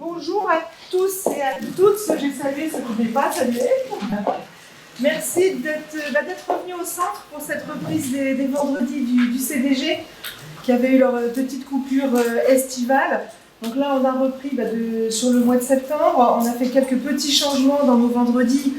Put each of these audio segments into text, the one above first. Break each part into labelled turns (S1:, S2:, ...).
S1: Bonjour à tous et à toutes, j'ai salué ceux qui n'étaient pas salués. Merci d'être revenus au centre pour cette reprise des vendredis du CDG qui avait eu leur petite coupure estivale. Donc là, on a repris sur le mois de septembre. On a fait quelques petits changements dans nos vendredis,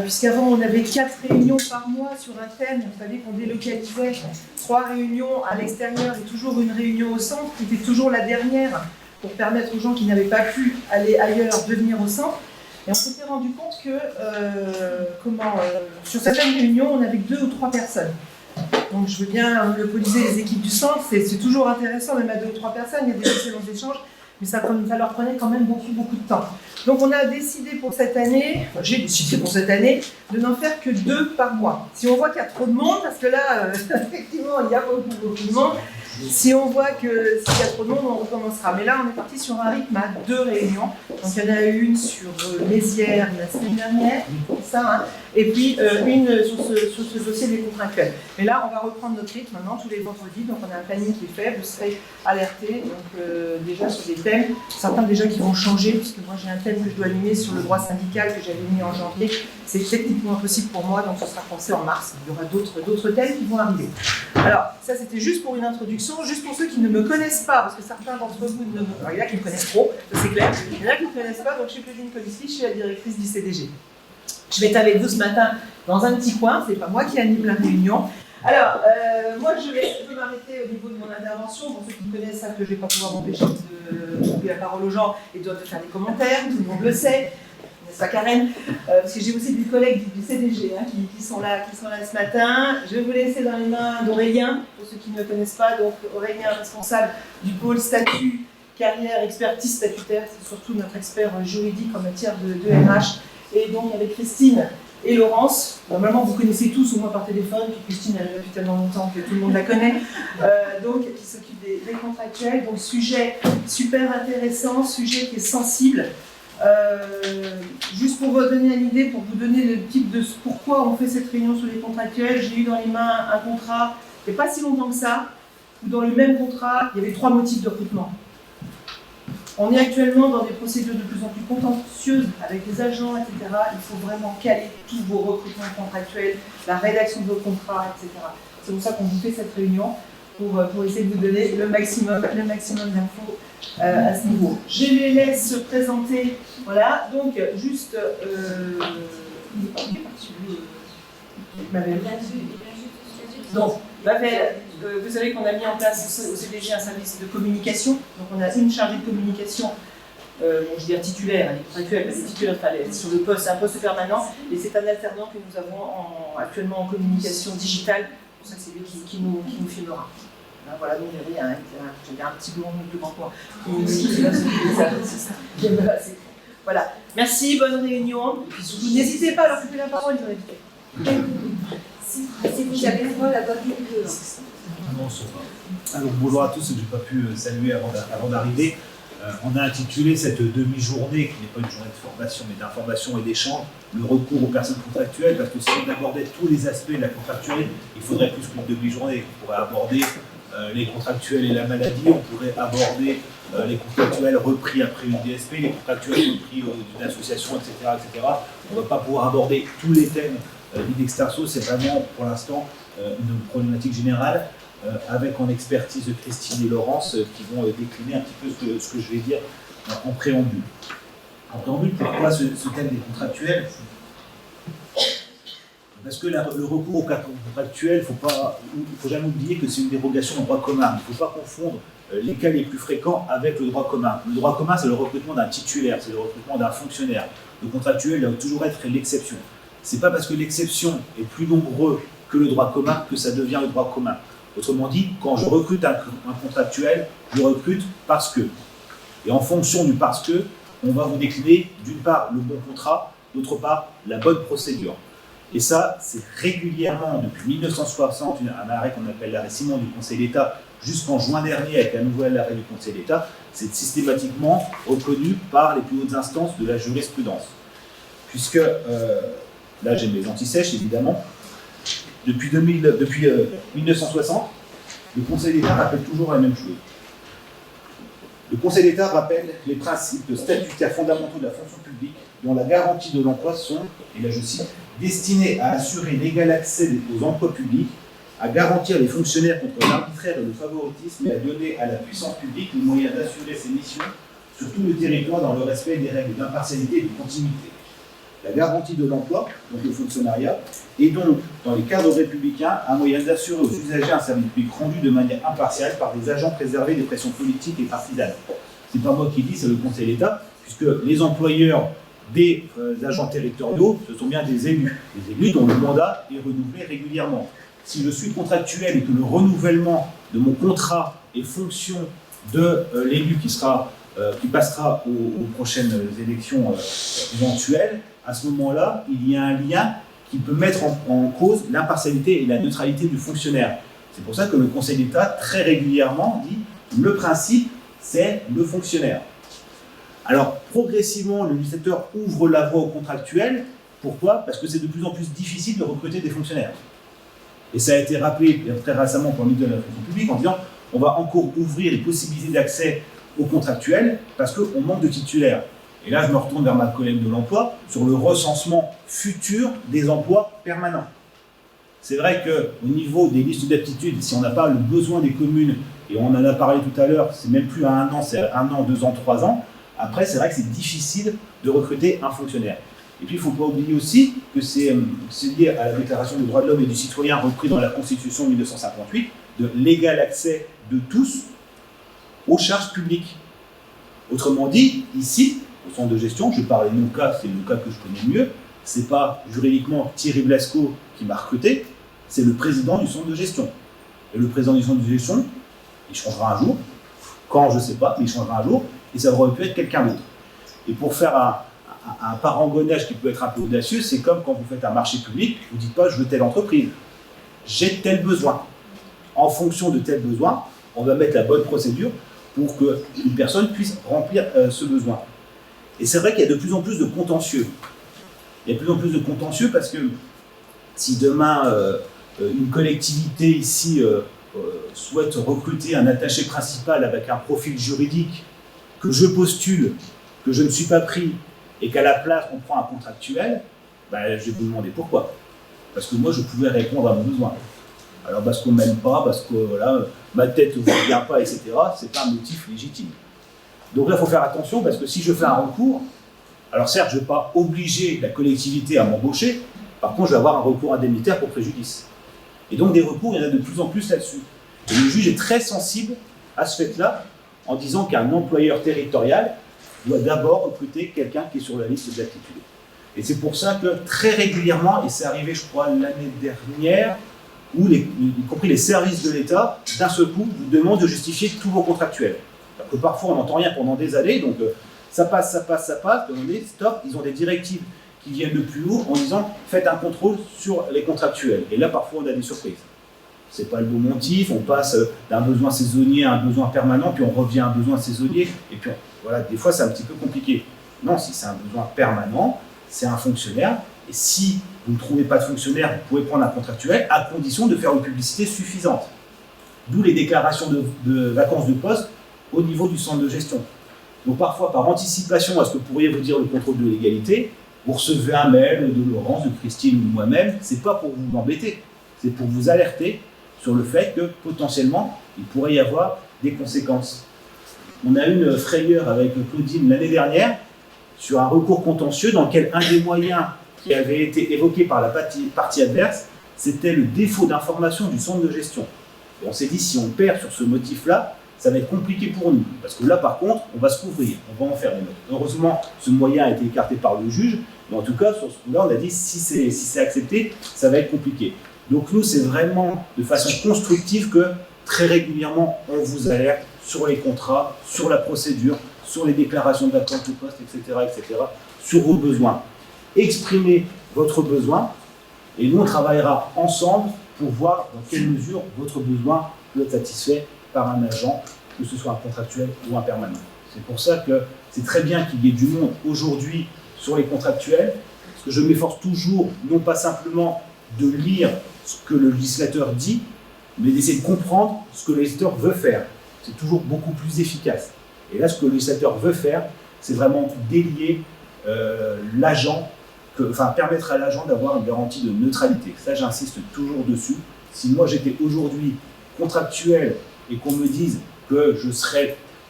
S1: puisqu'avant, on avait 4 réunions par mois sur un thème. Il fallait qu'on délocalisait 3 réunions à l'extérieur et toujours une réunion au centre, qui était toujours la dernière, pour permettre aux gens qui n'avaient pas pu aller ailleurs de venir au centre. Et on s'était rendu compte que sur certaines réunions, on n'avait que 2 ou 3 personnes. Donc je veux bien monopoliser les équipes du centre, c'est toujours intéressant même à 2 ou 3 personnes, il y a des excellents échanges, mais ça leur prenait quand même beaucoup de temps. Donc on a décidé pour cette année, j'ai décidé pour cette année, de n'en faire que 2 par mois. Si on voit qu'il y a trop de monde, parce que là, effectivement, il y a beaucoup de monde, si on voit qu'il y a trop de monde, on recommencera. Mais là, on est parti sur un rythme à 2 réunions. Donc il y en a une sur Mézières la semaine dernière, et puis une sur ce dossier des contractuels. Mais là, on va reprendre notre rythme maintenant tous les vendredis. Donc on a un planning qui est fait, vous serez alertés déjà sur des thèmes. Certains déjà qui vont changer, puisque moi j'ai un thème que je dois animer sur le droit syndical que j'avais mis en janvier. C'est techniquement impossible pour moi, donc ce sera pensé en mars. Il y aura d'autres thèmes qui vont arriver. Alors, ça c'était juste pour une introduction, juste pour ceux qui ne me connaissent pas, parce que certains d'entre vous ne me... Alors, il y en a qui me connaissent trop, ça c'est clair. Il y en a qui ne me connaissent pas, donc je suis Claudine Colissi, je suis la directrice du CDG. Je vais être avec vous ce matin dans un petit coin, c'est pas moi qui anime la réunion. Alors, moi je vais m'arrêter au niveau de mon intervention. Pour ceux qui me connaissent savent que je ne vais pas pouvoir m'empêcher de couper la parole aux gens et de faire des commentaires, tout le monde le sait. N'est-ce pas Karen, parce que j'ai aussi des collègues du CDG qui sont là ce matin. Je vais vous laisser dans les mains d'Aurélien, pour ceux qui ne me connaissent pas. Donc Aurélien, responsable du pôle statut, carrière, expertise statutaire, c'est surtout notre expert juridique en matière de RH. Et donc avec Christine et Laurence, normalement vous connaissez tous au moins par téléphone, puis Christine elle est là depuis tellement longtemps que tout le monde la connaît, donc qui s'occupe des contractuels. Donc sujet super intéressant, sujet qui est sensible. Juste pour vous donner une idée, pour vous donner le type de pourquoi on fait cette réunion sur les contractuels, j'ai eu dans les mains un contrat il n'y a pas si longtemps que ça, où dans le même contrat, il y avait 3 motifs de recrutement. On est actuellement dans des procédures de plus en plus contentieuses avec les agents, etc. Il faut vraiment caler tous vos recrutements contractuels, la rédaction de vos contrats, etc. C'est pour ça qu'on vous fait cette réunion, pour essayer de vous donner le maximum d'infos à ce niveau. Je les laisse se présenter. Voilà, donc juste... Donc, Mabel, vous savez qu'on a mis en place au CDG un service de communication. Donc on a une chargée de communication, je veux dire titulaire, elle est contractuelle, mais c'est titulaire, sur le poste, c'est un poste permanent. Et c'est un alternant que nous avons actuellement en communication digitale. Pour ça, c'est lui qui nous filmera. Voilà, donc j'avais un petit blond devant moi. Voilà, merci, bonne réunion. Et puis surtout, n'hésitez pas à leur couper la parole, ils ont invité. Si vous avez la bonne vidéo.
S2: Alors bonjour à tous, je n'ai pas pu saluer avant d'arriver. On a intitulé cette demi-journée, qui n'est pas une journée de formation, mais d'information et d'échange, le recours aux personnes contractuelles, parce que si on abordait tous les aspects de la contractuelle, il faudrait plus qu'une demi-journée. On pourrait aborder les contractuels et la maladie, on pourrait aborder les contractuels repris après une DSP, les contractuels repris d'une association, etc. On ne va pas pouvoir aborder tous les thèmes l'Idextarso, c'est vraiment pour l'instant une problématique générale avec en expertise Christine et Laurence qui vont décliner un petit peu ce que je vais dire en préambule. En préambule, pourquoi ce thème des contractuels? Parce que le recours aux contractuels, il ne faut jamais oublier que c'est une dérogation au droit commun. Il ne faut pas confondre les cas les plus fréquents avec le droit commun. Le droit commun, c'est le recrutement d'un titulaire, c'est le recrutement d'un fonctionnaire. Le contractuel doit toujours être l'exception. Ce n'est pas parce que l'exception est plus nombreux que le droit commun que ça devient le droit commun. Autrement dit, quand je recrute un contractuel, je recrute parce que. Et en fonction du parce que, on va vous décliner d'une part le bon contrat, d'autre part la bonne procédure. Et ça, c'est régulièrement, depuis 1960, un arrêt qu'on appelle l'arrêt Simon du Conseil d'État, jusqu'en juin dernier avec un nouvel arrêt du Conseil d'État, c'est systématiquement reconnu par les plus hautes instances de la jurisprudence. Puisque, là j'ai mes anti-sèches évidemment, depuis 1960, le Conseil d'État rappelle toujours la même chose. Le Conseil d'État rappelle les principes statutaires fondamentaux de la fonction publique dont la garantie de l'emploi sont, et là je cite, destinés à assurer l'égal accès aux emplois publics, à garantir les fonctionnaires contre l'arbitraire et le favoritisme et à donner à la puissance publique les moyens d'assurer ses missions sur tout le territoire dans le respect des règles d'impartialité et de continuité. La garantie de l'emploi, donc le fonctionnariat, est donc, dans les cadres républicains, un moyen d'assurer aux usagers un service public rendu de manière impartiale par des agents préservés des pressions politiques et partisanes. Ce n'est pas moi qui dis, c'est le Conseil d'État, puisque les employeurs des agents territoriaux, ce sont bien des élus dont le mandat est renouvelé régulièrement. Si je suis contractuel et que le renouvellement de mon contrat est fonction de l'élu qui passera aux prochaines élections éventuelles, à ce moment-là, il y a un lien qui peut mettre en cause l'impartialité et la neutralité du fonctionnaire. C'est pour ça que le Conseil d'État, très régulièrement, dit « le principe, c'est le fonctionnaire ». Alors, progressivement, le législateur ouvre la voie aux contractuels. Pourquoi? Parce que c'est de plus en plus difficile de recruter des fonctionnaires. Et ça a été rappelé très récemment par le ministre de la fonction publique en disant on va encore ouvrir les possibilités d'accès aux contractuels parce qu'on manque de titulaires. Et là, je me retourne vers ma collègue de l'emploi sur le recensement futur des emplois permanents. C'est vrai qu'au niveau des listes d'aptitudes, si on n'a pas le besoin des communes, et on en a parlé tout à l'heure, c'est même plus à 1 an, c'est 1 an, 2 ans, 3 ans, après, c'est vrai que c'est difficile de recruter un fonctionnaire. Et puis, il ne faut pas oublier aussi que c'est lié à la Déclaration des droits de l'homme et du citoyen repris dans la Constitution de 1958, de l'égal accès de tous aux charges publiques. Autrement dit, ici, au centre de gestion, je parle de mon cas, c'est le cas que je connais mieux, ce n'est pas juridiquement Thierry Blasco qui m'a recruté, c'est le président du centre de gestion. Et le président du centre de gestion, il changera un jour, quand je ne sais pas, mais il changera un jour, et ça aurait pu être quelqu'un d'autre. Et pour faire un parangonnage qui peut être un peu audacieux, c'est comme quand vous faites un marché public, vous ne dites pas je veux telle entreprise, j'ai tel besoin. En fonction de tel besoin, on va mettre la bonne procédure pour qu'une personne puisse remplir ce besoin. Et c'est vrai qu'il y a de plus en plus de contentieux. Il y a de plus en plus de contentieux parce que si demain une collectivité ici souhaite recruter un attaché principal avec un profil juridique, que je postule, que je ne suis pas pris et qu'à la place on prend un contractuel, ben, je vais vous demander pourquoi. Parce que moi je pouvais répondre à mon besoin. Alors parce qu'on ne m'aime pas, parce que voilà, ma tête ne vous vient pas, etc., c'est pas un motif légitime. Donc là il faut faire attention parce que si je fais un recours, alors certes je ne vais pas obliger la collectivité à m'embaucher, par contre je vais avoir un recours indemnitaire pour préjudice. Et donc des recours, il y en a de plus en plus là-dessus. Et le juge est très sensible à ce fait-là, en disant qu'un employeur territorial doit d'abord recruter quelqu'un qui est sur la liste d'aptitude. Et c'est pour ça que très régulièrement, et c'est arrivé je crois l'année dernière, où y compris les services de l'État, d'un seul coup, vous demandent de justifier tous vos contractuels. Alors que parfois on n'entend rien pendant des années, donc ça passe, demandez, stop, ils ont des directives qui viennent de plus haut en disant faites un contrôle sur les contractuels. Et là parfois on a des surprises. C'est pas le bon motif, on passe d'un besoin saisonnier à un besoin permanent, puis on revient à un besoin saisonnier, et puis voilà, des fois c'est un petit peu compliqué. Non, si c'est un besoin permanent, c'est un fonctionnaire, et si vous ne trouvez pas de fonctionnaire, vous pouvez prendre un contractuel, à condition de faire une publicité suffisante. D'où les déclarations de vacances de poste au niveau du centre de gestion. Donc parfois, par anticipation à ce que pourriez vous dire le contrôle de légalité, vous recevez un mail de Laurence, de Christine ou de moi-même, c'est pas pour vous embêter, c'est pour vous alerter sur le fait que potentiellement, il pourrait y avoir des conséquences. On a eu une frayeur avec Claudine l'année dernière sur un recours contentieux dans lequel un des moyens qui avait été évoqué par la partie adverse, c'était le défaut d'information du centre de gestion. Et on s'est dit, si on perd sur ce motif-là, ça va être compliqué pour nous. Parce que là, par contre, on va se couvrir, on va en faire des notes. Heureusement, ce moyen a été écarté par le juge, mais en tout cas, sur ce coup-là, on a dit, si c'est accepté, ça va être compliqué. Donc nous, c'est vraiment de façon constructive que, très régulièrement, on vous alerte sur les contrats, sur la procédure, sur les déclarations de vacances de poste, etc., sur vos besoins. Exprimez votre besoin, et nous, on travaillera ensemble pour voir dans quelle mesure votre besoin peut être satisfait par un agent, que ce soit un contractuel ou un permanent. C'est pour ça que c'est très bien qu'il y ait du monde aujourd'hui sur les contractuels, parce que je m'efforce toujours, non pas simplement de lire ce que le législateur dit, mais d'essayer de comprendre ce que le législateur veut faire. C'est toujours beaucoup plus efficace. Et là, ce que le législateur veut faire, c'est vraiment délier l'agent, permettre à l'agent d'avoir une garantie de neutralité. Ça, j'insiste toujours dessus. Si moi j'étais aujourd'hui contractuel et qu'on me dise que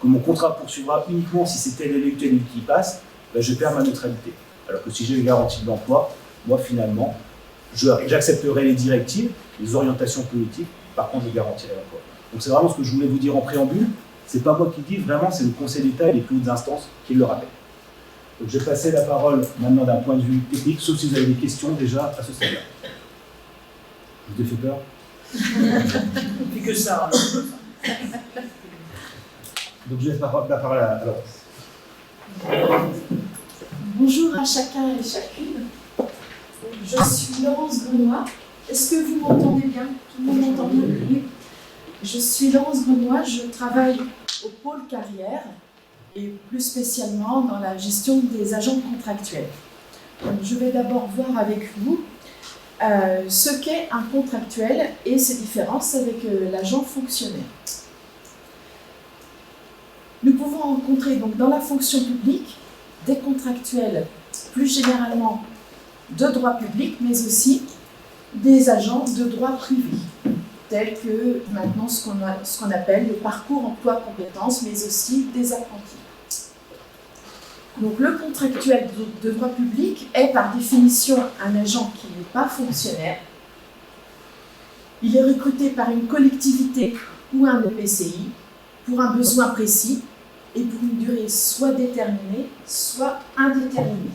S2: mon contrat poursuivra uniquement si c'est tel élu qui passe, ben je perds ma neutralité. Alors que si j'ai une garantie de l'emploi, moi finalement, j'accepterai les directives, les orientations politiques, par contre je garantirai l'emploi. Donc c'est vraiment ce que je voulais vous dire en préambule. C'est pas moi qui le dis, vraiment c'est le Conseil d'État et les plus hautes instances qui le rappellent. Donc je vais passer la parole maintenant d'un point de vue technique, sauf si vous avez des questions déjà à ce stade-là. Je vous ai fait peur?
S3: Puis que ça.
S2: Donc je laisse la parole à Laurence.
S4: Bonjour à chacun et chacune. Je suis Laurence Grenois. Est-ce que vous m'entendez bien? Tout le monde m'entend bien? Oui. Je suis Laurence Grenois, je travaille au pôle carrière et plus spécialement dans la gestion des agents contractuels. Donc, je vais d'abord voir avec vous ce qu'est un contractuel et ses différences avec l'agent fonctionnaire. Nous pouvons rencontrer donc dans la fonction publique des contractuels plus généralement de droit public, mais aussi des agents de droit privé, tels que maintenant ce qu'on appelle le parcours emploi-compétences, mais aussi des apprentis. Donc le contractuel de droit public est par définition un agent qui n'est pas fonctionnaire. Il est recruté par une collectivité ou un EPCI pour un besoin précis et pour une durée soit déterminée, soit indéterminée.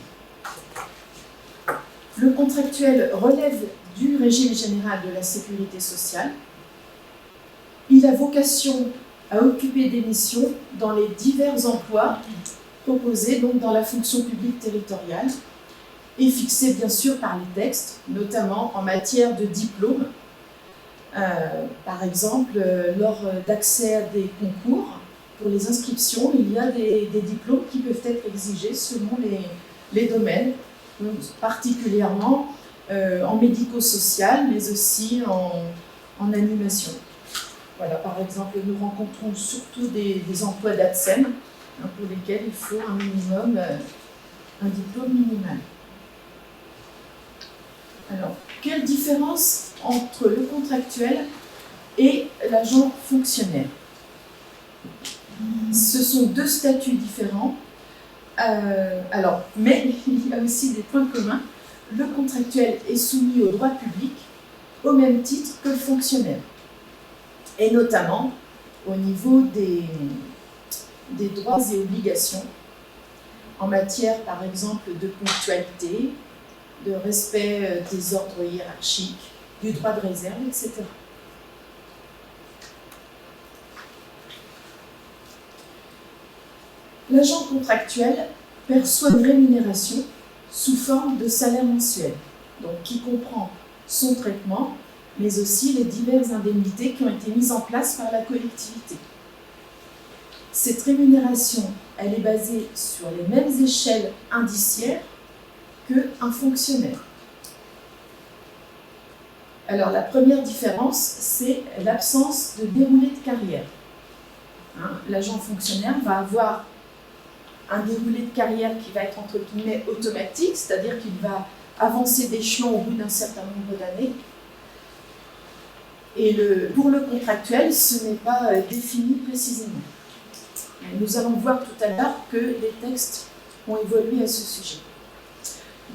S4: Le contractuel relève du régime général de la sécurité sociale. Il a vocation à occuper des missions dans les divers emplois proposés donc dans la fonction publique territoriale et fixés bien sûr par les textes, notamment en matière de diplôme. Par exemple, lors d'accès à des concours, pour les inscriptions, il y a des diplômes qui peuvent être exigés selon les domaines, donc particulièrement en médico-social, mais aussi en animation. Voilà, par exemple, nous rencontrons surtout des emplois d'ATSEM, pour lesquels il faut un minimum, un diplôme minimal. Alors, quelle différence entre le contractuel et l'agent fonctionnaire? Ce sont deux statuts différents, mais il y a aussi des points communs. Le contractuel est soumis au droit public au même titre que le fonctionnaire, et notamment au niveau des droits et obligations en matière, par exemple, de ponctualité, de respect des ordres hiérarchiques, du droit de réserve, etc. L'agent contractuel perçoit une rémunération sous forme de salaire mensuel, donc qui comprend son traitement, mais aussi les diverses indemnités qui ont été mises en place par la collectivité. Cette rémunération, elle est basée sur les mêmes échelles indiciaires qu'un fonctionnaire. Alors, la première différence, c'est l'absence de déroulé de carrière. L'agent fonctionnaire va avoir un déroulé de carrière qui va être entre guillemets automatique, c'est-à-dire qu'il va avancer d'échelon au bout d'un certain nombre d'années. Et pour le contractuel, ce n'est pas défini précisément. Nous allons voir tout à l'heure que les textes ont évolué à ce sujet.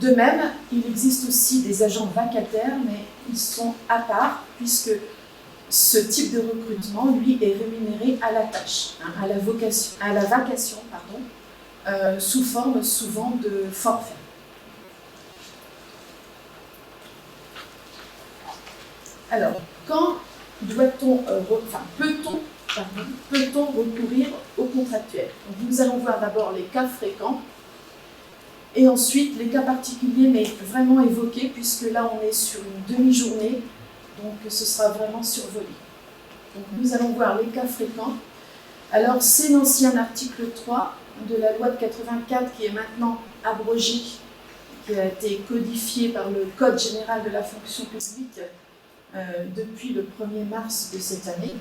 S4: De même, il existe aussi des agents vacataires, mais ils sont à part, puisque ce type de recrutement, lui, est rémunéré à la tâche, à la vacation, sous forme souvent de forfait. Alors, quand peut-on recourir au contractuel? Donc, nous allons voir d'abord les cas fréquents et ensuite les cas particuliers, mais vraiment évoqués, puisque là on est sur une demi-journée, donc ce sera vraiment survolé. Donc, nous allons voir les cas fréquents. Alors, c'est l'ancien article 3 de la loi de 84 qui est maintenant abrogé, qui a été codifié par le Code général de la fonction publique depuis le 1er mars de cette année.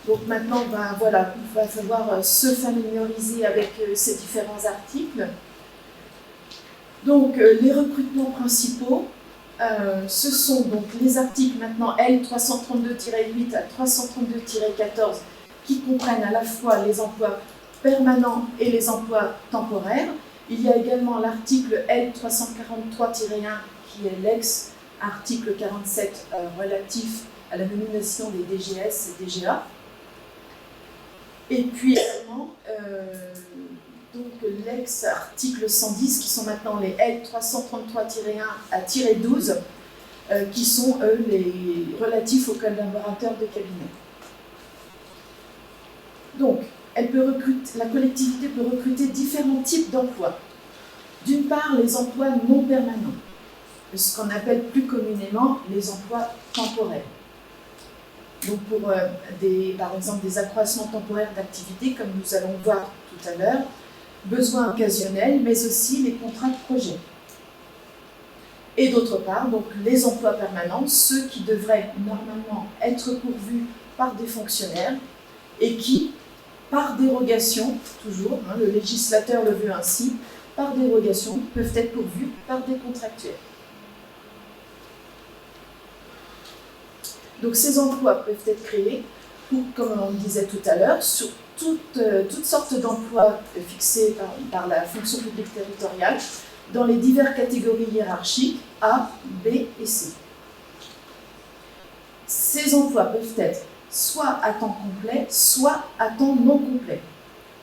S4: Donc maintenant, ben, voilà, il va falloir se familiariser avec ces différents articles. Donc les recrutements principaux, ce sont donc les articles maintenant L332-8 à 332-14 qui comprennent à la fois les emplois permanents et les emplois temporaires. Il y a également l'article L343-1 qui est l'ex-article 47 relatif à la nomination des DGS et DGA. Et puis également donc l'ex-article 110 qui sont maintenant les L333-1 à -12 qui sont eux les relatifs aux collaborateurs de cabinet. Donc la collectivité peut recruter différents types d'emplois. D'une part, les emplois non permanents, ce qu'on appelle plus communément les emplois temporaires. Donc pour par exemple des accroissements temporaires d'activité, comme nous allons voir tout à l'heure, besoins occasionnels, mais aussi les contrats de projet. Et d'autre part, donc les emplois permanents, ceux qui devraient normalement être pourvus par des fonctionnaires et qui, par dérogation, toujours, le législateur le veut ainsi, par dérogation, peuvent être pourvus par des contractuels. Donc ces emplois peuvent être créés pour, comme on le disait tout à l'heure, sur toutes sortes d'emplois fixés par la fonction publique territoriale dans les diverses catégories hiérarchiques A, B et C. Ces emplois peuvent être soit à temps complet, soit à temps non complet.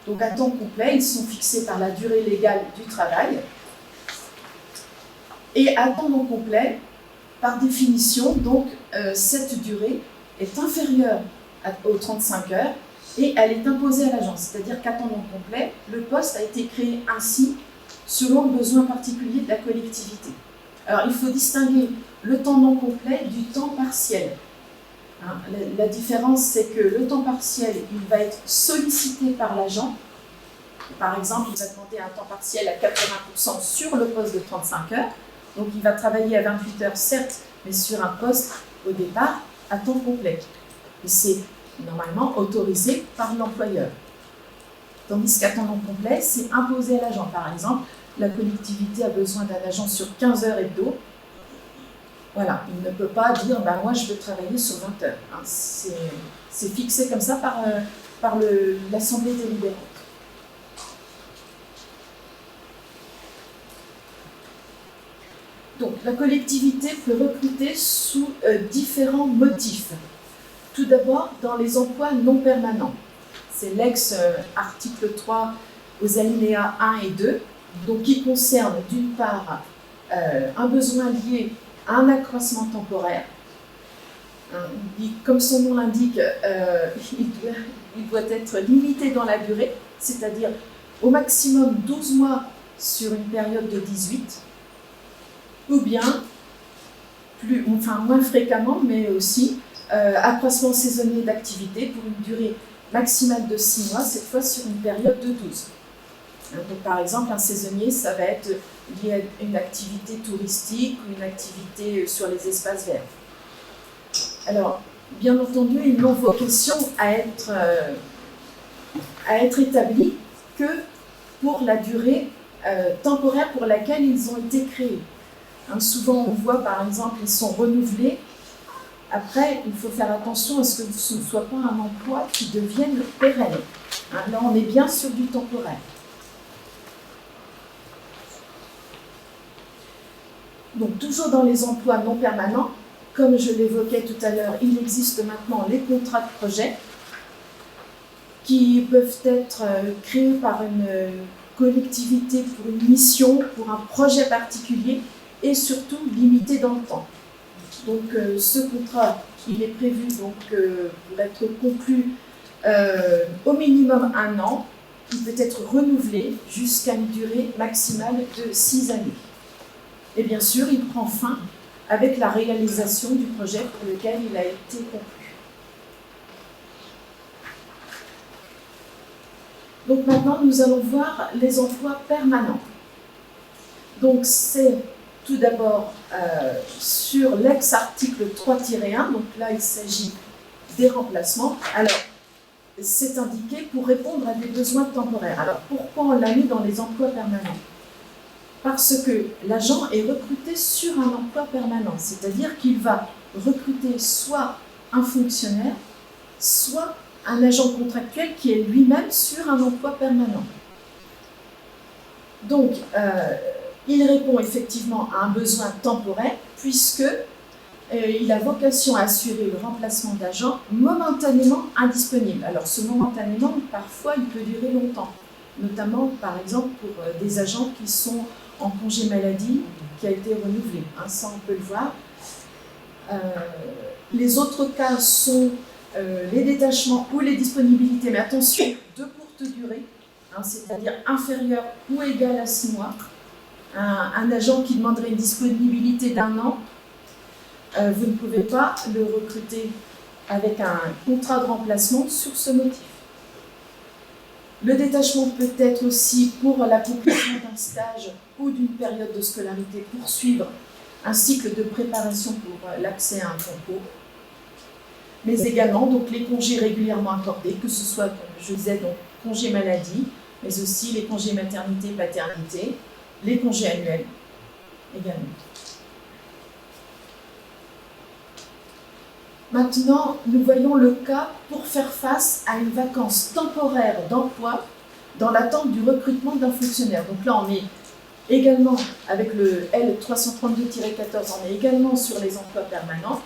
S4: Donc à temps complet, ils sont fixés par la durée légale du travail. Et à temps non complet, par définition, donc cette durée est inférieure aux 35 heures et elle est imposée à l'agence. C'est-à-dire qu'à temps non complet, le poste a été créé ainsi selon le besoin particulier de la collectivité. Alors il faut distinguer le temps non complet du temps partiel. La différence, c'est que le temps partiel, il va être sollicité par l'agent. Par exemple, il va demander un temps partiel à 80% sur le poste de 35 heures. Donc il va travailler à 28 heures, certes, mais sur un poste, au départ, à temps complet. Et c'est normalement autorisé par l'employeur. Tandis qu'à temps non complet, c'est imposé à l'agent. Par exemple, la collectivité a besoin d'un agent sur 15 heures hebdo. Voilà, il ne peut pas dire ben, « moi je veux travailler sur 20 heures ». C'est fixé comme ça par l'Assemblée délibérante. Donc la collectivité peut recruter sous différents motifs. Tout d'abord, dans les emplois non permanents. C'est l'ex-article 3 aux alinéas 1 et 2, donc qui concerne d'une part un besoin lié à un accroissement temporaire. Comme son nom l'indique, il doit être limité dans la durée, c'est-à-dire au maximum 12 mois sur une période de 18, ou bien, moins fréquemment, mais aussi accroissement saisonnier d'activité pour une durée maximale de 6 mois, cette fois sur une période de 12. Donc, par exemple, un saisonnier, ça va être lié à une activité touristique ou une activité sur les espaces verts. Alors, bien entendu, ils n'ont vocation à être établis que pour la durée temporaire pour laquelle ils ont été créés. Souvent, on voit, par exemple, ils sont renouvelés. Après, il faut faire attention à ce que ce ne soit pas un emploi qui devienne pérenne. Là, on est bien sur du temporaire. Donc, toujours dans les emplois non permanents, comme je l'évoquais tout à l'heure, il existe maintenant les contrats de projet qui peuvent être créés par une collectivité pour une mission, pour un projet particulier et surtout limité dans le temps. Donc, ce contrat, il est prévu donc, pour être conclu au minimum 1 an, qui peut être renouvelé jusqu'à une durée maximale de 6 années. Et bien sûr, il prend fin avec la réalisation du projet pour lequel il a été conclu. Donc maintenant, nous allons voir les emplois permanents. Donc c'est tout d'abord sur l'ex-article 3-1, donc là il s'agit des remplacements. Alors, c'est indiqué pour répondre à des besoins temporaires. Alors pourquoi on l'a mis dans les emplois permanents? Parce que l'agent est recruté sur un emploi permanent, c'est-à-dire qu'il va recruter soit un fonctionnaire, soit un agent contractuel qui est lui-même sur un emploi permanent. Donc, il répond effectivement à un besoin temporaire puisque il a vocation à assurer le remplacement d'agents momentanément indisponibles. Alors, ce momentanément, parfois, il peut durer longtemps, notamment, par exemple, pour des agents qui sont en congé maladie, qui a été renouvelé. Hein, ça, on peut le voir. Les autres cas sont les détachements ou les disponibilités, mais attention, de courte durée, hein, c'est-à-dire inférieure ou égale à 6 mois. Un agent qui demanderait une disponibilité d'1 an, vous ne pouvez pas le recruter avec un contrat de remplacement sur ce motif. Le détachement peut être aussi pour l'accomplissement d'un stage ou d'une période de scolarité pour suivre un cycle de préparation pour l'accès à un concours. Mais également donc, les congés régulièrement accordés, que ce soit, comme je disais, donc, congés maladie, mais aussi les congés maternité, paternité, les congés annuels également. Maintenant, nous voyons le cas pour faire face à une vacance temporaire d'emploi dans l'attente du recrutement d'un fonctionnaire. Donc là, on est également, avec le L332-14, on est également sur les emplois permanents,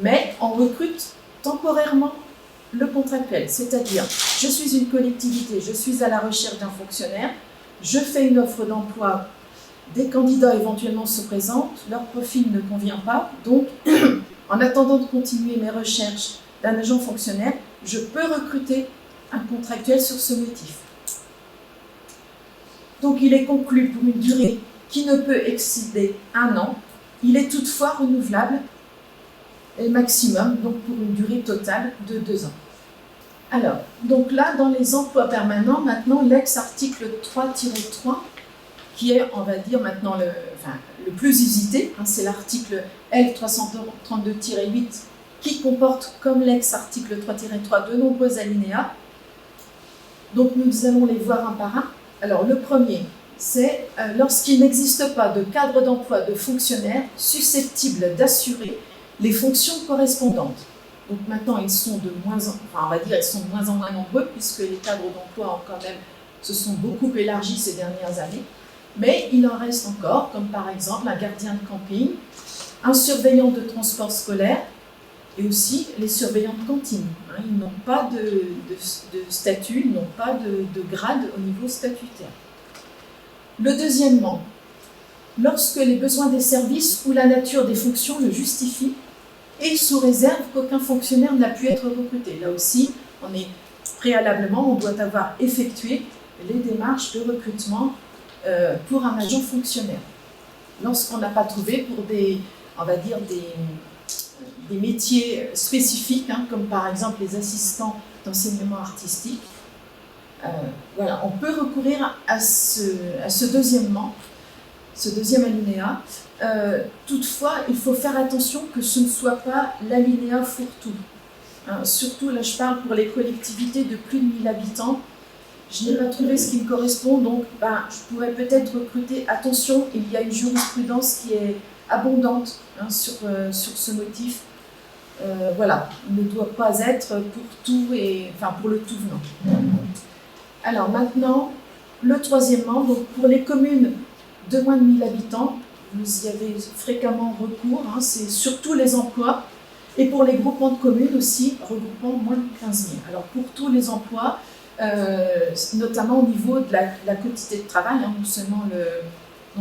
S4: mais on recrute temporairement le contractuel. C'est-à-dire, je suis une collectivité, je suis à la recherche d'un fonctionnaire, je fais une offre d'emploi, des candidats éventuellement se présentent, leur profil ne convient pas, donc en attendant de continuer mes recherches d'un agent fonctionnaire, je peux recruter un contractuel sur ce motif. Donc il est conclu pour une durée qui ne peut excéder 1 an. Il est toutefois renouvelable et maximum, donc pour une durée totale de 2 ans. Alors, donc là, dans les emplois permanents, maintenant l'ex-article 3-3, qui est, on va dire, maintenant le plus usité, hein, c'est l'article L332-8, qui comporte, comme l'ex-article 3-3, de nombreux alinéas. Donc nous allons les voir un par un. Alors le premier, c'est lorsqu'il n'existe pas de cadre d'emploi de fonctionnaires susceptibles d'assurer les fonctions correspondantes. Donc maintenant, ils sont de moins en moins nombreux, puisque les cadres d'emploi quand même se sont beaucoup élargis ces dernières années. Mais il en reste encore, comme par exemple un gardien de camping, un surveillant de transport scolaire et aussi les surveillants de cantine. Hein, ils n'ont pas de statut, ils n'ont pas de grade au niveau statutaire. Le deuxièmement, lorsque les besoins des services ou la nature des fonctions le justifient et sous réserve qu'aucun fonctionnaire n'a pu être recruté. Là aussi, préalablement, on doit avoir effectué les démarches de recrutement pour un agent fonctionnaire. Lorsqu'on n'a pas trouvé pour des métiers spécifiques, hein, comme par exemple les assistants d'enseignement artistique, voilà, on peut recourir à ce deuxième alinéa. Toutefois, il faut faire attention que ce ne soit pas l'alinéa fourre-tout. Hein, surtout, là je parle pour les collectivités de plus de 1000 habitants. Je n'ai pas trouvé ce qui me correspond, donc je pourrais peut-être recruter. Attention, il y a une jurisprudence qui est abondante hein, sur ce motif. Voilà, il ne doit pas être pour tout pour le tout venant. Alors maintenant, le troisièmement, donc pour les communes de moins de 1000 habitants, vous y avez fréquemment recours, hein, c'est surtout les emplois, et pour les groupements de communes aussi, regroupant moins de 15 000. Alors pour tous les emplois, notamment au niveau de la quotité de travail, hein, non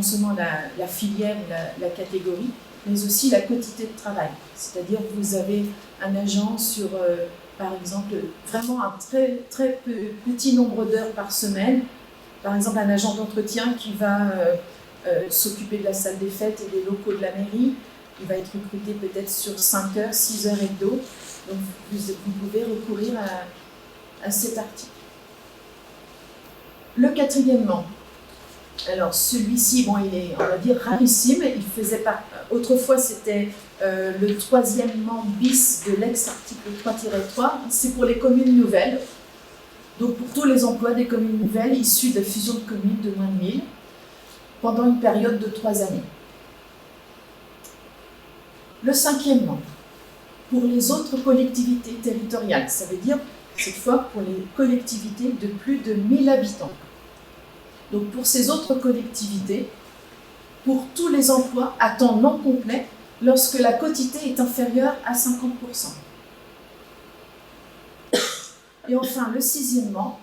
S4: seulement la filière et la catégorie, mais aussi la quotité de travail. C'est-à-dire que vous avez un agent sur, par exemple, vraiment un très, très petit nombre d'heures par semaine. Par exemple, un agent d'entretien qui va s'occuper de la salle des fêtes et des locaux de la mairie. Il va être recruté peut-être sur 5 heures, 6 heures hebdo. Donc, vous pouvez recourir à cet article. Le quatrièmement, Alors celui-ci, bon, il est, on va dire, rarissime. Il faisait pas. Autrefois, c'était le 3e membre bis de l'ex-article 3-3. C'est pour les communes nouvelles. Donc pour tous les emplois des communes nouvelles issus de la fusion de communes de moins de 1000 pendant une période de 3 années. Le 5e membre, pour les autres collectivités territoriales, ça veut dire cette fois pour les collectivités de plus de 1000 habitants. Donc pour ces autres collectivités, pour tous les emplois à temps non complet, lorsque la quotité est inférieure à 50%. Et enfin, le 6e membre,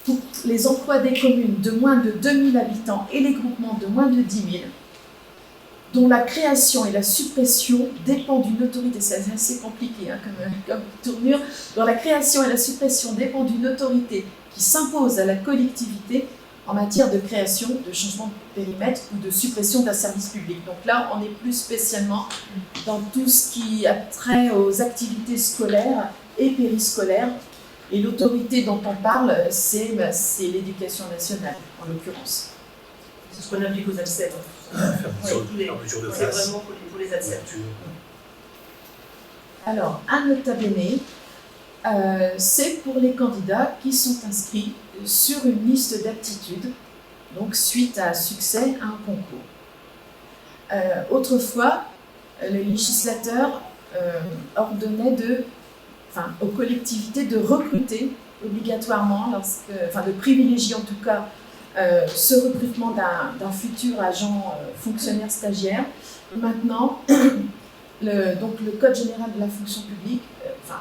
S4: pour les emplois des communes de moins de 2000 habitants et les groupements de moins de 10 000, dont la création et la suppression dépendent d'une autorité, c'est assez compliqué comme tournure, dont la création et la suppression dépendent d'une autorité qui s'impose à la collectivité en matière de création, de changement de périmètre ou de suppression d'un service public. Donc là, on est plus spécialement dans tout ce qui a trait aux activités scolaires et périscolaires. Et l'autorité dont on parle, c'est l'éducation nationale, en l'occurrence.
S3: C'est ce qu'on applique aux ALCEP.
S2: Fermeture de
S3: C'est
S2: classe.
S3: vraiment pour les ALCEP.
S4: Alors, un nota bene, c'est pour les candidats qui sont inscrits sur une liste d'aptitudes, donc suite à un succès à un concours. Autrefois, le législateur ordonnait aux collectivités de recruter obligatoirement, de privilégier en tout cas ce recrutement d'un futur agent fonctionnaire stagiaire. Maintenant, le Code général de la fonction publique,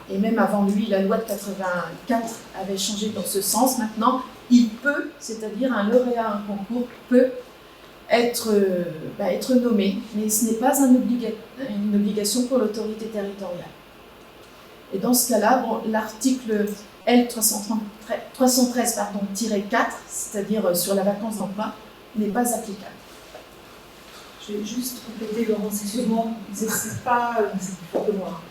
S4: et même avant lui, la loi de 84 avait changé dans ce sens. Maintenant, il peut, c'est-à-dire un lauréat à un concours, peut être nommé, mais ce n'est pas une obligation pour l'autorité territoriale. Et dans ce cas-là, l'article L313-4, c'est-à-dire sur la vacance d'emploi, n'est pas applicable.
S3: Je vais juste compléter, Laurence, excuse-moi, c'est pas pour que moi.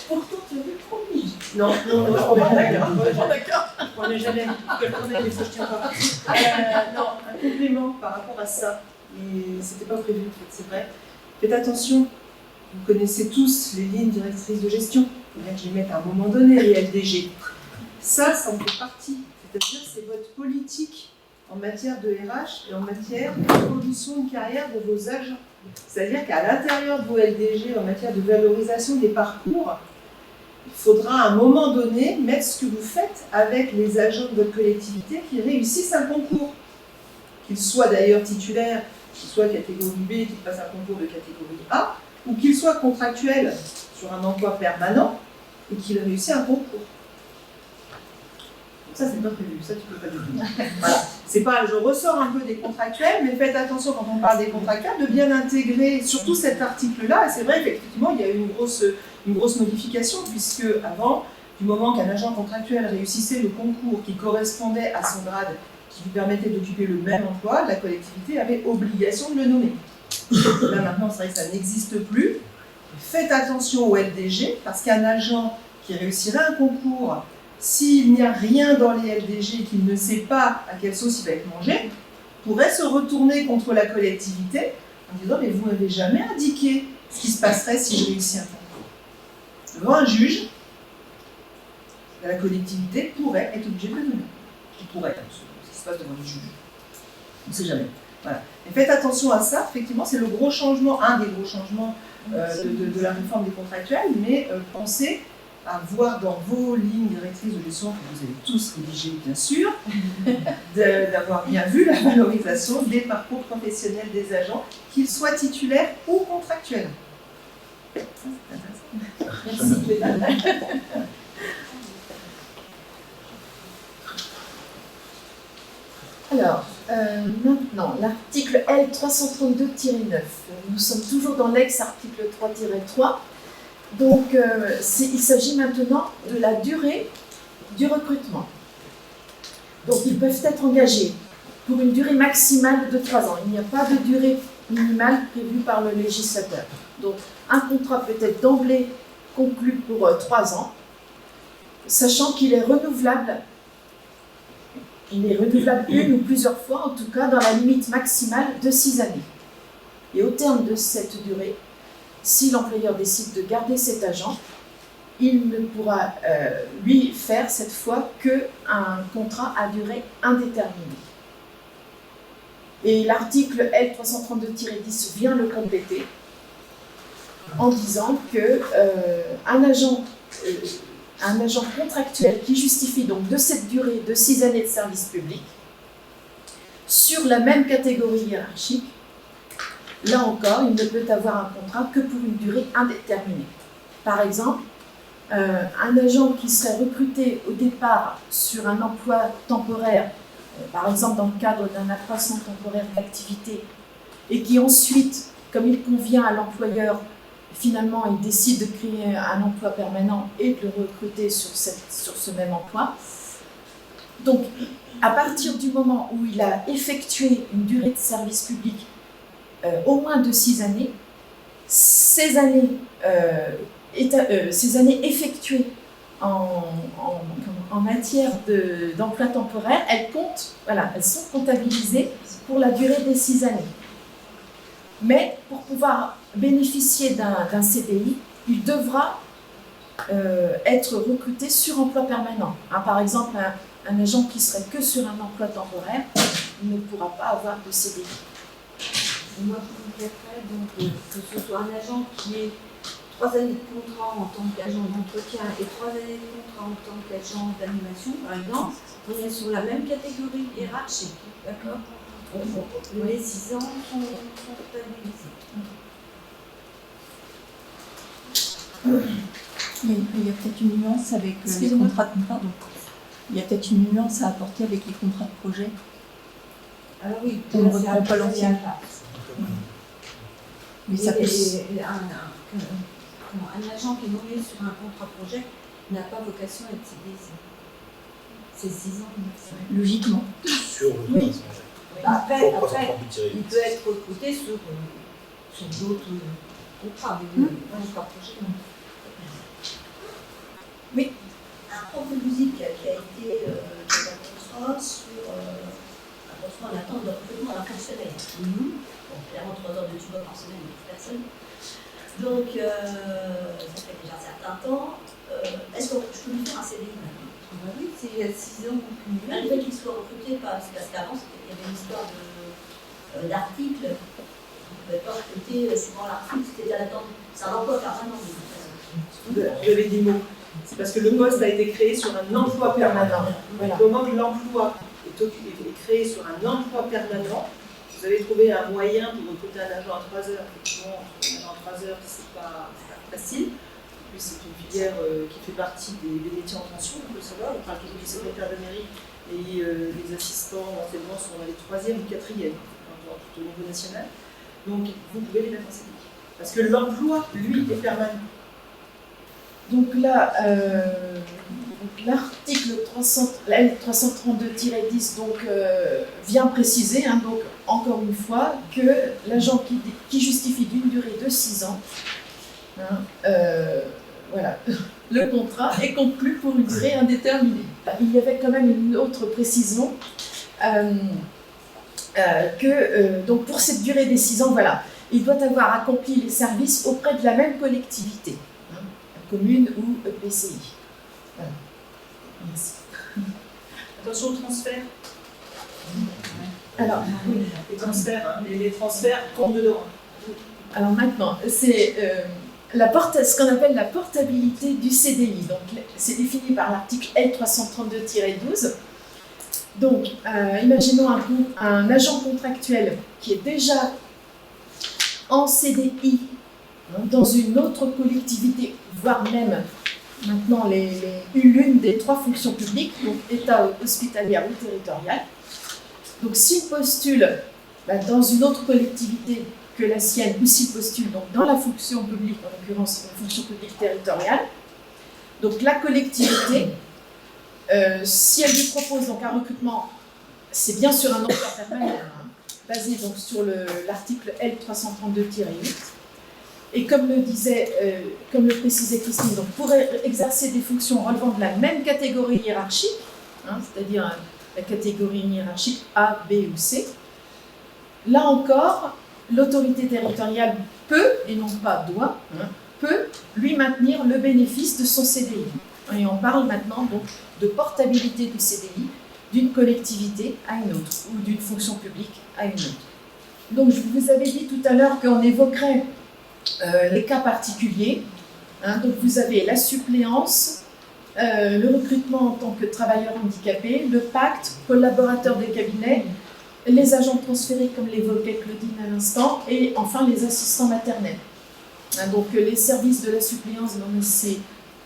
S3: Pourtant, tu avais promis. Non, d'accord. On n'est jamais. Des fois, je tiens pas. Non, un complément par rapport à ça. Et c'était pas prévu, en fait, c'est vrai. Faites attention, vous connaissez tous les lignes directrices de gestion. Il faut bien que je les mette à un moment donné, les LDG. Ça en fait partie. C'est-à-dire, c'est votre politique en matière de RH et en matière d'évolution de carrière de vos agents. C'est-à-dire qu'à l'intérieur de vos LDG, en matière de valorisation des parcours, il faudra à un moment donné mettre ce que vous faites avec les agents de votre collectivité qui réussissent un concours. Qu'ils soient d'ailleurs titulaires, qu'ils soient catégorie B, qu'ils passent un concours de catégorie A, ou qu'ils soient contractuels sur un emploi permanent et qu'ils réussissent un concours. Ça, c'est pas prévu, ça, tu peux pas le dire. Voilà. C'est pas, je ressors un peu des contractuels, mais faites attention quand on parle des contractuels de bien intégrer surtout cet article-là. Et c'est vrai qu'effectivement, il y a eu une grosse modification, puisque avant, du moment qu'un agent contractuel réussissait le concours qui correspondait à son grade, qui lui permettait d'occuper le même emploi, la collectivité avait obligation de le nommer. Là, maintenant, c'est vrai que ça n'existe plus. Faites attention au LDG, parce qu'un agent qui réussirait un concours, s'il n'y a rien dans les LDG et qu'il ne sait pas à quelle sauce il va être mangé, pourrait se retourner contre la collectivité en disant « mais vous n'avez jamais indiqué ce qui se passerait si je réussis un concours ». Devant un juge, la collectivité pourrait être obligée de le nommer. Il pourrait, ce qui se passe devant le juge. On ne sait jamais. Voilà. Et faites attention à ça, effectivement, c'est le gros changement, un des gros changements de la réforme des contractuels, mais pensez à voir dans vos lignes directrices de gestion, que vous avez tous rédigées bien sûr, d'avoir bien vu la valorisation des parcours professionnels des agents, qu'ils soient titulaires ou contractuels. Ça, c'est intéressant. Merci.
S4: Alors, maintenant, l'article L332-9. Nous sommes toujours dans l'ex-article 3-3. Donc, il s'agit maintenant de la durée du recrutement. Donc, ils peuvent être engagés pour une durée maximale de 3 ans. Il n'y a pas de durée minimale prévue par le législateur. Donc, un contrat peut être d'emblée conclu pour 3 ans, sachant qu'il est renouvelable Il est renouvelable une ou plusieurs fois, en tout cas dans la limite maximale de 6 années. Et au terme de cette durée, si l'employeur décide de garder cet agent, il ne pourra lui faire cette fois qu'un contrat à durée indéterminée. Et l'article L332-10 vient le compléter en disant qu'un agent contractuel qui justifie donc de cette durée de 6 années de service public sur la même catégorie hiérarchique, là encore, il ne peut avoir un contrat que pour une durée indéterminée. Par exemple, un agent qui serait recruté au départ sur un emploi temporaire, par exemple dans le cadre d'un accroissement temporaire d'activité, et qui ensuite, comme il convient à l'employeur, finalement il décide de créer un emploi permanent et de le recruter sur ce même emploi. Donc, à partir du moment où il a effectué une durée de service public au moins de 6 années, ces années effectuées en matière d'emploi temporaire, elles comptent, voilà, elles sont comptabilisées pour la durée des 6 années. Mais pour pouvoir bénéficier d'un CDI, il devra être recruté sur emploi permanent. Hein, par exemple, un agent qui serait que sur un emploi temporaire, il ne pourra pas avoir de CDI.
S5: Moi, je compléterais donc que ce soit un agent qui ait 3 années de contrat en tant qu'agent d'entretien et 3 années de contrat en tant qu'agent d'animation, par exemple, on est sur la même catégorie hiérarchique, d'accord? Les 6 ans sont comptabilisés.
S6: Oui, il y a peut-être une nuance avec les contrats de pardon. Il y a peut-être une nuance à apporter avec les contrats de projet.
S5: Alors oui,
S6: On ne reprend pas l'ancien. Mais ça peut...
S5: Un agent qui est nommé sur un contrat projet n'a pas vocation à être CDI. C'est 6 ans.
S6: Logiquement.
S2: Sur le
S6: Oui.
S5: Après, il peut être recruté sur d'autres contrats, mais le contrat projet, non.
S6: Oui.
S7: Un prof de musique qui a été un contrat sur un attente de recrutement à la fonctionnaire. Bon, clairement 3 heures de tuba par semaine, toute personne. Donc, ça fait déjà un certain temps. Est-ce que je peux lui faire un CDI maintenant?
S5: Oui, c'est il y a 6 ans.
S7: Malgré qu'il soit recruté, parce qu'avant, il y avait une histoire d'articles. On ne pouvait pas recruter suivant l'article, c'était à l'attente. C'est un emploi permanent.
S3: Vous avez des mots. C'est parce que le poste a été créé sur un emploi permanent.
S4: Voilà.
S3: Au moment que l'emploi est créé sur un emploi permanent, vous avez trouvé un moyen pour recruter un agent à 3 heures. Effectivement, un agent à 3 heures, c'est pas facile. En plus, c'est une filière qui fait partie des métiers en tension, on peut le savoir. On parle toujours du secrétaire de mairie et les assistants d'enseignement sont dans les 3e ou 4e, tout au niveau national. Donc, vous pouvez les mettre en CDI. Parce que l'emploi, lui, est permanent.
S4: Donc là, l'article L332-10 vient préciser, hein, donc, encore une fois, que l'agent qui justifie d'une durée de 6 ans, hein, voilà, le contrat est conclu pour une durée indéterminée. Il y avait quand même une autre précision, donc pour cette durée des 6 ans, voilà, il doit avoir accompli les services auprès de la même collectivité. Commune ou EPCI. Voilà. Merci.
S3: Attention au transfert.
S4: Alors, oui.
S3: Les transferts comptent dedans.
S4: Alors maintenant, c'est ce qu'on appelle la portabilité du CDI. Donc, c'est défini par l'article L332-12. Donc, imaginons un agent contractuel qui est déjà en CDI dans une autre collectivité, voire même maintenant l'une des 3 fonctions publiques, donc État, hospitalière ou territoriale. Donc s'il postule dans une autre collectivité que la sienne, ou s'il postule donc, dans la fonction publique, en l'occurrence la fonction publique territoriale, donc la collectivité, si elle lui propose donc un recrutement, c'est bien sur un emploi permanent, hein, basé donc sur l'article L332-8, et comme le précisait Christine, donc pour exercer des fonctions relevant de la même catégorie hiérarchique, hein, c'est-à-dire la catégorie hiérarchique A, B ou C. Là encore, l'autorité territoriale peut, et non pas doit, peut lui maintenir le bénéfice de son CDI. Et on parle maintenant donc de portabilité du CDI d'une collectivité à une autre ou d'une fonction publique à une autre. Donc je vous avais dit tout à l'heure qu'on évoquerait les cas particuliers. Donc vous avez la suppléance, le recrutement en tant que travailleur handicapé, le pacte, collaborateur des cabinets, les agents transférés comme l'évoquait Claudine à l'instant, et enfin les assistants maternels. Donc les services de la suppléance, c'est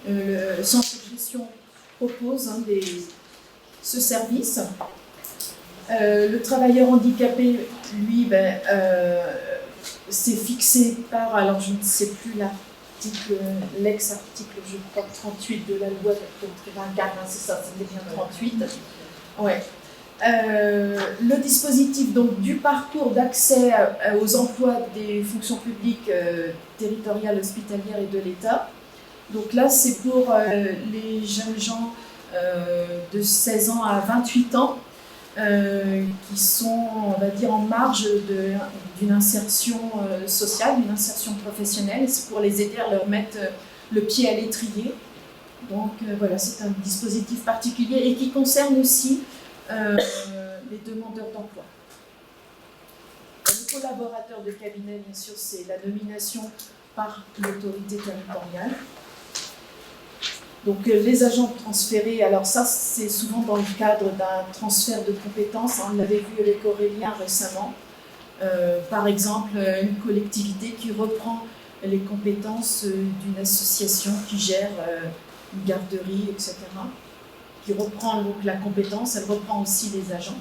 S4: le centre de gestion propose ce service. Le travailleur handicapé, lui, c'est fixé par, alors je ne sais plus l'ex-article, je crois, 38 de la loi de 24, c'est ça, c'était bien 38. Ouais. Le dispositif donc, du parcours d'accès aux emplois des fonctions publiques territoriales, hospitalières et de l'État. Donc là, c'est pour les jeunes gens de 16 ans à 28 ans qui sont, on va dire, en marge d'une insertion sociale, d'une insertion professionnelle. C'est pour les aider à leur mettre le pied à l'étrier. Donc voilà, c'est un dispositif particulier et qui concerne aussi les demandeurs d'emploi. Le collaborateur de cabinet, bien sûr, c'est la nomination par l'autorité territoriale. Donc les agents transférés, alors ça c'est souvent dans le cadre d'un transfert de compétences, on l'avait vu avec Aurélien récemment, par exemple une collectivité qui reprend les compétences d'une association qui gère une garderie, etc., qui reprend donc la compétence, elle reprend aussi les agents.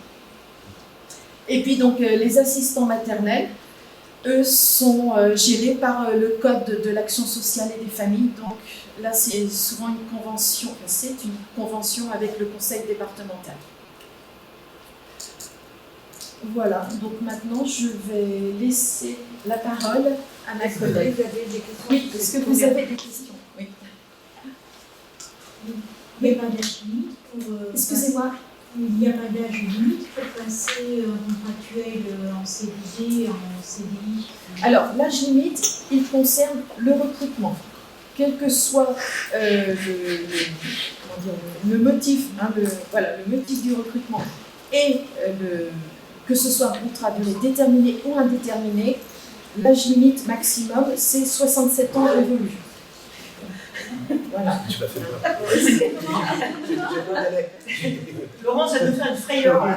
S4: Et puis donc les assistants maternels, eux sont gérés par le Code de l'action sociale et des familles. Donc là, c'est souvent une convention, avec le conseil départemental. Voilà, donc maintenant je vais laisser la parole à ma collègue.
S5: Vous avez des questions?
S4: Oui, est-ce que vous avez des questions? Oui.
S8: Il n'y a pas d'âge limite pour.
S4: Excusez-moi.
S8: Il n'y a pas d'âge limite pour passer contractuel en CDD, en CDI.
S4: Alors, l'âge limite, il concerne le recrutement. Quel que soit le motif, le motif du recrutement, et que ce soit un contrat de durée déterminée ou indéterminée, l'âge limite maximum, c'est 67 ans révolus. Voilà.
S2: Tu m'as fait peur.
S3: Laurent, ça te fait une frayeur.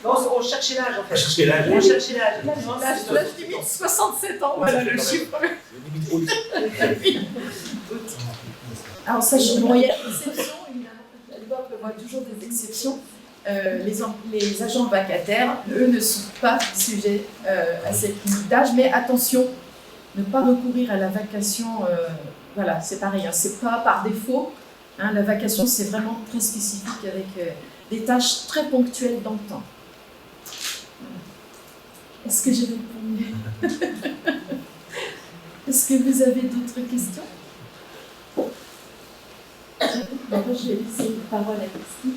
S3: On cherchait l'âge en fait.
S2: Chercher l'âge.
S3: On cherchait l'âge.
S4: L'âge limite, 67 ans, voilà le chiffre. Alors, sachant qu'il y a des exceptions, évidemment, la loi prévoit toujours des exceptions. Les agents vacataires, eux, ne sont pas sujets à cette limite d'âge, mais attention, ne pas recourir à la vacation, voilà, c'est pareil, hein, c'est pas par défaut. Hein, la vacation, c'est vraiment très spécifique avec des tâches très ponctuelles dans le temps. Voilà. Est-ce que j'ai répondu? Est-ce que vous avez d'autres questions? D'abord, je vais laisser la parole à Christine.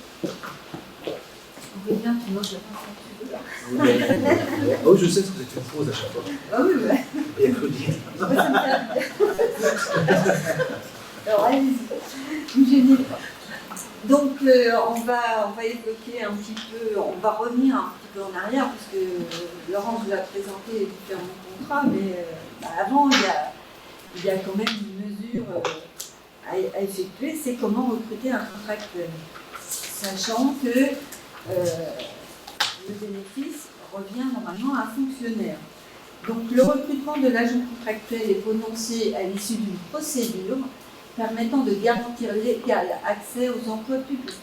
S5: On veut bien, tu manges la fin.
S2: Oh, je sais ce que c'est une pause à chaque fois.
S5: Ah oui, oui.
S2: Et Claudine.
S5: Alors, allez-y. Ne gênez pas. Donc, on va évoquer un petit peu, on va revenir un petit peu en arrière, parce que Laurent vous a présenté les différents contrats, mais avant, il y a quand même une mesure à effectuer, c'est comment recruter un contractuel, sachant que le bénéfice revient normalement à un fonctionnaire. Donc, le recrutement de l'agent contractuel est prononcé à l'issue d'une procédure permettant de garantir l'égal accès aux emplois publics,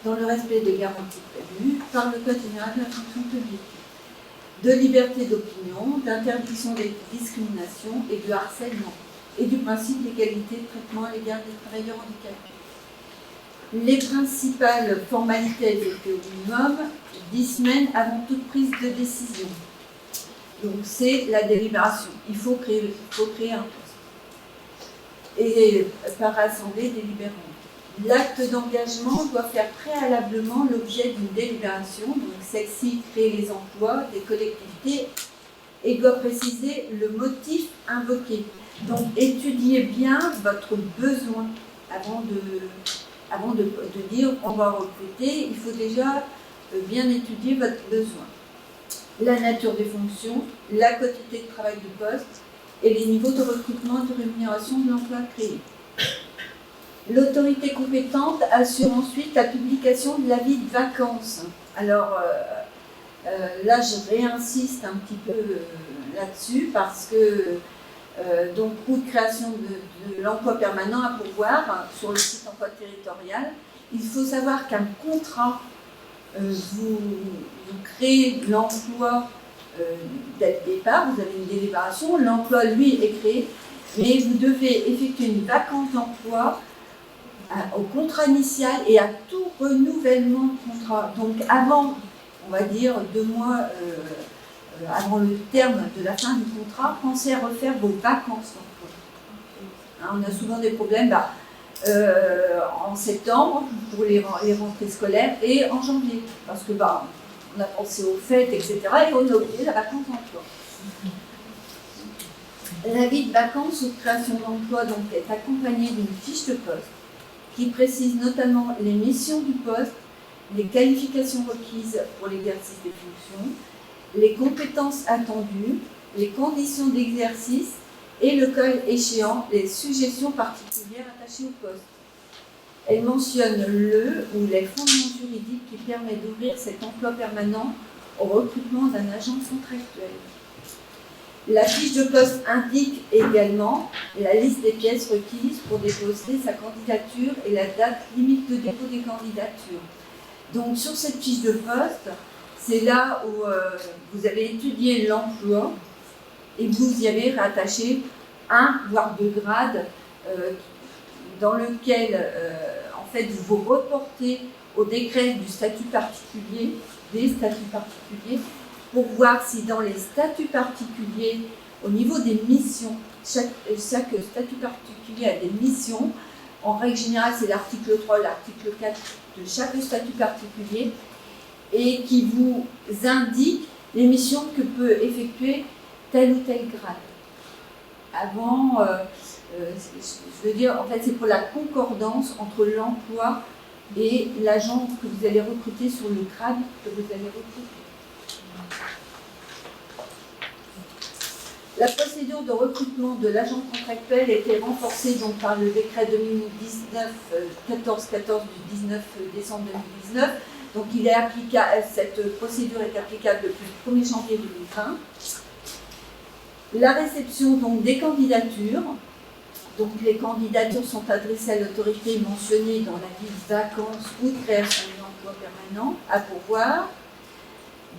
S5: dans le respect des garanties prévues par le Code général de la fonction publique, de liberté d'opinion, d'interdiction des discriminations et de harcèlement, et du principe d'égalité de traitement à l'égard des travailleurs handicapés. Les principales formalités effectuées au minimum 10 semaines avant toute prise de décision. Donc c'est la délibération. Il faut créer un poste. Et par assemblée délibérante. L'acte d'engagement doit faire préalablement l'objet d'une délibération, donc celle-ci crée les emplois des collectivités et doit préciser le motif invoqué. Donc étudiez bien votre besoin avant de dire on va recruter, il faut déjà bien étudier votre besoin. La nature des fonctions, la quantité de travail du poste et les niveaux de recrutement et de rémunération de l'emploi créé. L'autorité compétente assure ensuite la publication de l'avis de vacances. Alors là, je réinsiste un petit peu là-dessus parce que donc, coût de création de l'emploi permanent à pourvoir sur le site emploi territorial. Il faut savoir qu'un contrat, vous créez l'emploi dès le départ, vous avez une délibération, l'emploi, lui, est créé, mais vous devez effectuer une vacance d'emploi au contrat initial et à tout renouvellement de contrat. Donc, avant, on va dire 2 mois avant le terme de la fin du contrat, pensez à refaire vos vacances d'emploi. On a souvent des problèmes en septembre pour les rentrées scolaires et en janvier, parce que on a pensé aux fêtes, etc. et on a oublié la vacance d'emploi. L'avis de vacances ou de création d'emploi donc, est accompagné d'une fiche de poste qui précise notamment les missions du poste, les qualifications requises pour l'exercice des fonctions, les compétences attendues, les conditions d'exercice et le cas échéant, les suggestions particulières attachées au poste. Elle mentionne le ou les fondements juridiques qui permettent d'ouvrir cet emploi permanent au recrutement d'un agent contractuel. La fiche de poste indique également la liste des pièces requises pour déposer sa candidature et la date limite de dépôt des candidatures. Donc sur cette fiche de poste, c'est là où vous avez étudié l'emploi et vous y avez rattaché 1 voire 2 grades dans lequel en fait vous vous reportez au décret du statut particulier, des statuts particuliers, pour voir si dans les statuts particuliers, au niveau des missions, chaque statut particulier a des missions. En règle générale, c'est l'article 3, l'article 4 de chaque statut particulier et qui vous indique les missions que peut effectuer tel ou tel grade. Avant, je veux dire, en fait, c'est pour la concordance entre l'emploi et l'agent que vous allez recruter sur le grade que vous allez recruter. La procédure de recrutement de l'agent contractuel a été renforcée donc, par le décret 2019-1414 du 19 décembre 2019. Donc cette procédure est applicable depuis le 1er janvier 2020. La réception donc, des candidatures. Donc les candidatures sont adressées à l'autorité mentionnée dans l'avis de vacances ou de création d'emploi permanent à pourvoir,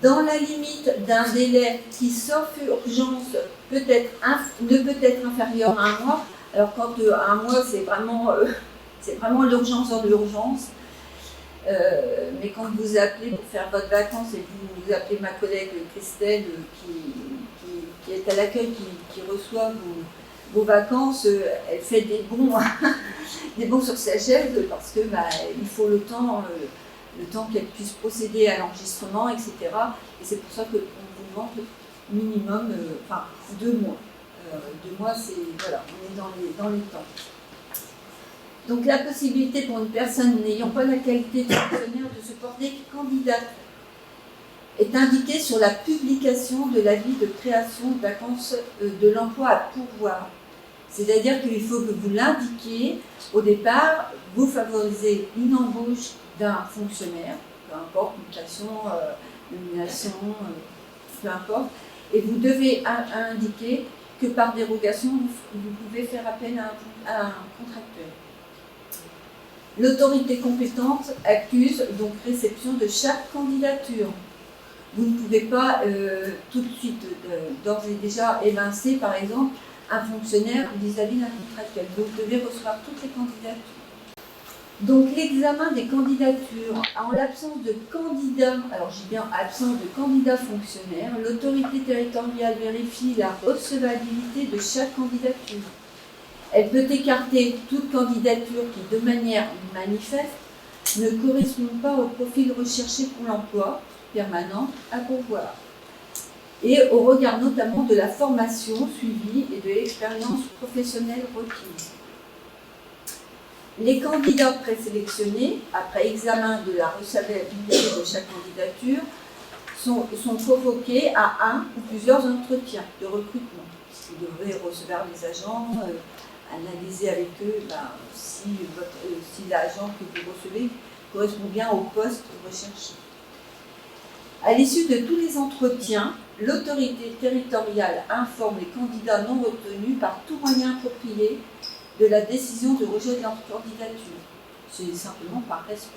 S5: dans la limite d'un délai qui, sauf urgence, ne peut être inférieur à 1 mois. Alors quand 1 mois, c'est vraiment l'urgence dans l'urgence. Mais quand vous appelez pour faire votre vacances et vous appelez ma collègue Christelle qui est à l'accueil, qui reçoit vos vacances, elle fait des bons sur sa chaise parce que il faut le temps qu'elle puisse procéder à l'enregistrement, etc. Et c'est pour ça qu'on vous demande minimum 2 mois. 2 mois, c'est voilà, on est dans les temps. Donc la possibilité pour une personne n'ayant pas la qualité de fonctionnaire de se porter candidate est indiquée sur la publication de l'avis de création de vacances de l'emploi à pourvoir. C'est-à-dire qu'il faut que vous l'indiquiez au départ, vous favorisez une embauche d'un fonctionnaire, peu importe, mutation, nomination, peu importe, et vous devez indiquer que par dérogation, vous pouvez faire appel à un contractuel. L'autorité compétente accuse donc réception de chaque candidature. Vous ne pouvez pas tout de suite, d'ores et déjà, évincer, par exemple, un fonctionnaire vis-à-vis d'un contractuel. Vous devez recevoir toutes les candidatures. Donc l'examen des candidatures, en l'absence de candidats, alors j'ai bien absence de candidats fonctionnaires, l'autorité territoriale vérifie la recevabilité de chaque candidature. Elle peut écarter toute candidature qui, de manière manifeste, ne correspond pas au profil recherché pour l'emploi permanent à pourvoir, et au regard notamment de la formation suivie et de l'expérience professionnelle requise. Les candidats présélectionnés, après examen de la recevabilité de chaque candidature, sont convoqués à un ou plusieurs entretiens de recrutement. Ils devraient recevoir les agents, analyser avec eux si l'agent que vous recevez correspond bien au poste recherché. À l'issue de tous les entretiens, l'autorité territoriale informe les candidats non retenus par tout moyen approprié de la décision de rejet de leur candidature. C'est simplement par respect.